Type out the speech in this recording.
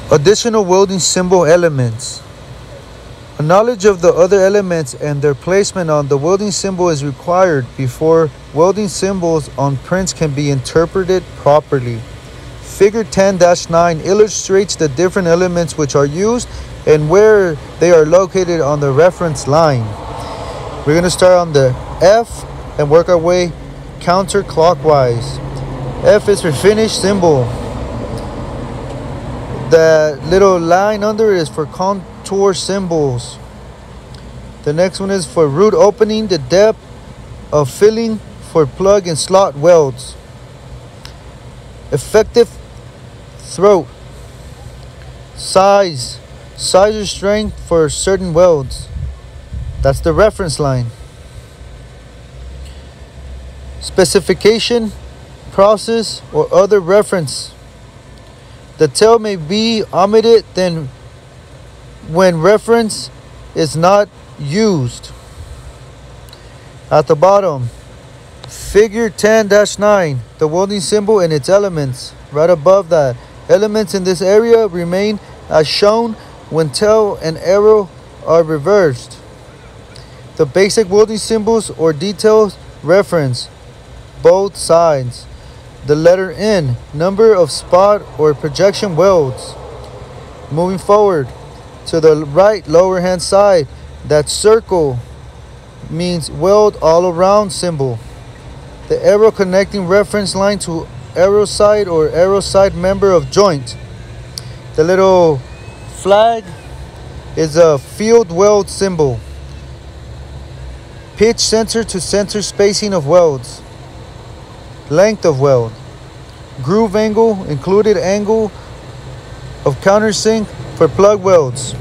Additional welding symbol elements. A knowledge of the other elements and their placement on the welding symbol is required before welding symbols on prints can be interpreted properly. Figure 10-9 illustrates the different elements which are used and where they are located on the reference line. We're going to start on the F and work our way counterclockwise. F is for finished symbol. The little line under it is for contour symbols. The next one is for root opening, the depth of filling for plug and slot welds. Effective throat. Size or strength for certain welds. That's the reference line. Specification, process, or other reference. The tail may be omitted then when reference is not used. At the bottom, figure 10-9, the welding symbol and its elements. Right above that, elements in this area remain as shown when tail and arrow are reversed. The basic welding symbols or details reference both sides. The letter N, number of spot or projection welds. Moving forward to the right lower hand side, that circle means weld all around symbol. The arrow connecting reference line to arrow side or arrow side member of joint. The little flag is a field weld symbol. Pitch center to center spacing of welds. Length of weld. Groove angle, included angle of countersink for plug welds.